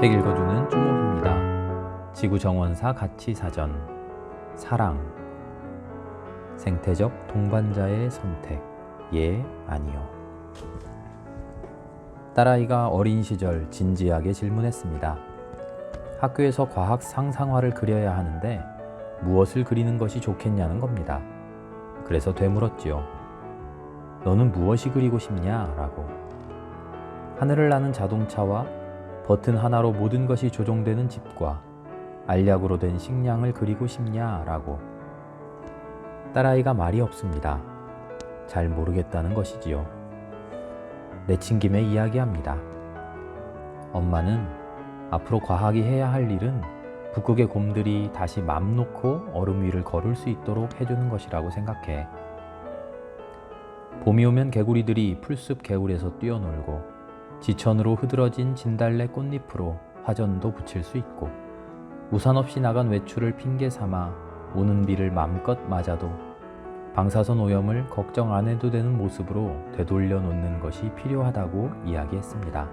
책 읽어주는 쭈목입니다. 지구정원사 가치사전 사랑 생태적 동반자의 선택 예 아니요. 딸아이가 어린 시절 진지하게 질문했습니다. 학교에서 과학 상상화를 그려야 하는데 무엇을 그리는 것이 좋겠냐는 겁니다. 그래서 되물었지요. 너는 무엇이 그리고 싶냐? 라고. 하늘을 나는 자동차와 버튼 하나로 모든 것이 조종되는 집과 알약으로 된 식량을 그리고 싶냐? 라고. 딸아이가 말이 없습니다. 잘 모르겠다는 것이지요. 내친김에 이야기합니다. 엄마는 앞으로 과학이 해야 할 일은 북극의 곰들이 다시 맘 놓고 얼음 위를 걸을 수 있도록 해주는 것이라고 생각해. 봄이 오면 개구리들이 풀숲 개울에서 뛰어놀고 지천으로 흐드러진 진달래 꽃잎으로 화전도 붙일 수 있고 우산 없이 나간 외출을 핑계 삼아 오는 비를 맘껏 맞아도 방사선 오염을 걱정 안 해도 되는 모습으로 되돌려 놓는 것이 필요하다고 이야기했습니다.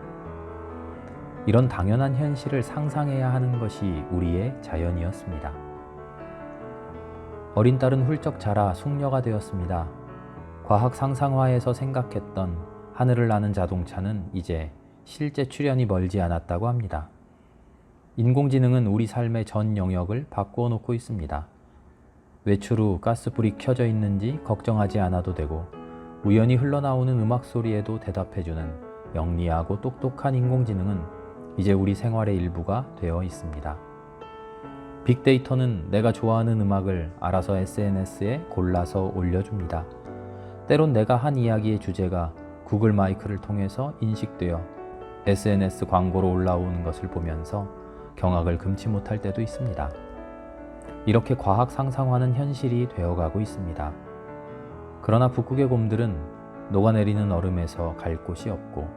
이런 당연한 현실을 상상해야 하는 것이 우리의 자연이었습니다. 어린 딸은 훌쩍 자라 숙녀가 되었습니다. 과학 상상화에서 생각했던 하늘을 나는 자동차는 이제 실제 출현이 멀지 않았다고 합니다. 인공지능은 우리 삶의 전 영역을 바꾸어 놓고 있습니다. 외출 후 가스불이 켜져 있는지 걱정하지 않아도 되고 우연히 흘러나오는 음악 소리에도 대답해주는 영리하고 똑똑한 인공지능은 이제 우리 생활의 일부가 되어 있습니다. 빅데이터는 내가 좋아하는 음악을 알아서 SNS에 골라서 올려줍니다. 때론 내가 한 이야기의 주제가 구글 마이크를 통해서 인식되어 SNS 광고로 올라오는 것을 보면서 경악을 금치 못할 때도 있습니다. 이렇게 과학 상상화는 현실이 되어가고 있습니다. 그러나 북극의 곰들은 녹아내리는 얼음에서 갈 곳이 없고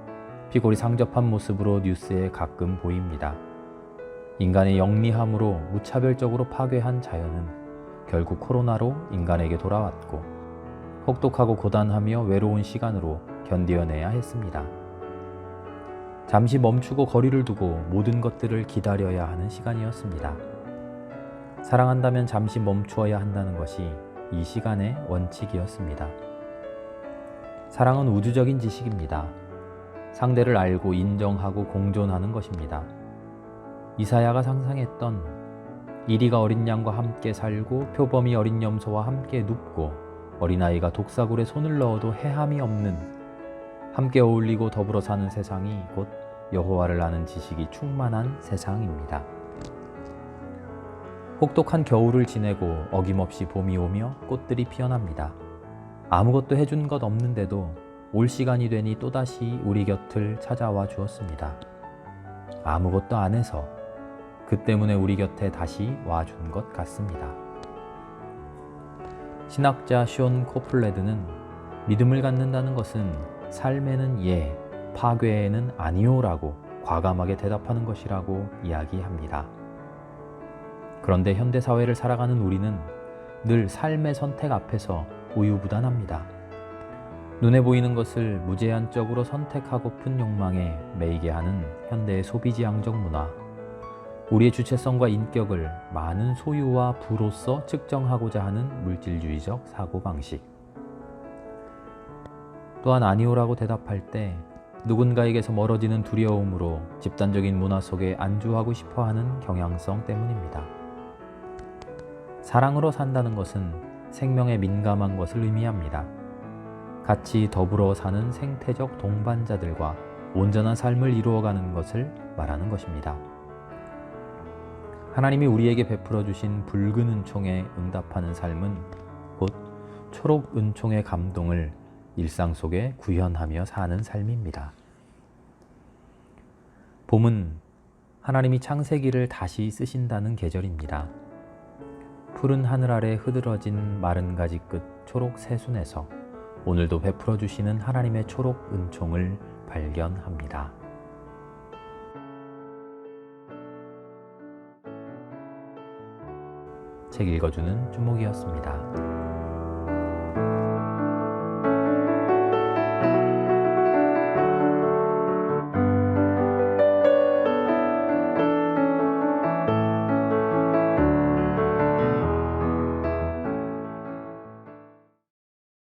피골이 상접한 모습으로 뉴스에 가끔 보입니다. 인간의 영리함으로 무차별적으로 파괴한 자연은 결국 코로나로 인간에게 돌아왔고 혹독하고 고단하며 외로운 시간으로 견뎌내야 했습니다. 잠시 멈추고 거리를 두고 모든 것들을 기다려야 하는 시간이었습니다. 사랑한다면 잠시 멈추어야 한다는 것이 이 시간의 원칙이었습니다. 사랑은 우주적인 지식입니다. 상대를 알고 인정하고 공존하는 것입니다. 이사야가 상상했던 이리가 어린 양과 함께 살고 표범이 어린 염소와 함께 눕고 어린아이가 독사굴에 손을 넣어도 해함이 없는 함께 어울리고 더불어 사는 세상이 곧 여호와를 아는 지식이 충만한 세상입니다. 혹독한 겨울을 지내고 어김없이 봄이 오며 꽃들이 피어납니다. 아무것도 해준 것 없는데도 올 시간이 되니 또다시 우리 곁을 찾아와 주었습니다. 아무것도 안 해서 그 때문에 우리 곁에 다시 와준 것 같습니다. 신학자 쇼 코플레드는 믿음을 갖는다는 것은 삶에는 예, 파괴에는 아니오라고 과감하게 대답하는 것이라고 이야기합니다. 그런데 현대사회를 살아가는 우리는 늘 삶의 선택 앞에서 우유부단합니다. 눈에 보이는 것을 무제한적으로 선택하고픈 욕망에 매이게 하는 현대의 소비지향적 문화, 우리의 주체성과 인격을 많은 소유와 부로서 측정하고자 하는 물질주의적 사고방식, 또한 아니오라고 대답할 때 누군가에게서 멀어지는 두려움으로 집단적인 문화 속에 안주하고 싶어하는 경향성 때문입니다. 사랑으로 산다는 것은 생명에 민감한 것을 의미합니다. 같이 더불어 사는 생태적 동반자들과 온전한 삶을 이루어가는 것을 말하는 것입니다. 하나님이 우리에게 베풀어 주신 붉은 은총에 응답하는 삶은 곧 초록 은총의 감동을 일상 속에 구현하며 사는 삶입니다. 봄은 하나님이 창세기를 다시 쓰신다는 계절입니다. 푸른 하늘 아래 흐드러진 마른 가지 끝 초록 새순에서 오늘도 베풀어 주시는 하나님의 초록 은총을 발견합니다. 책 읽어주는 쭈목이었습니다.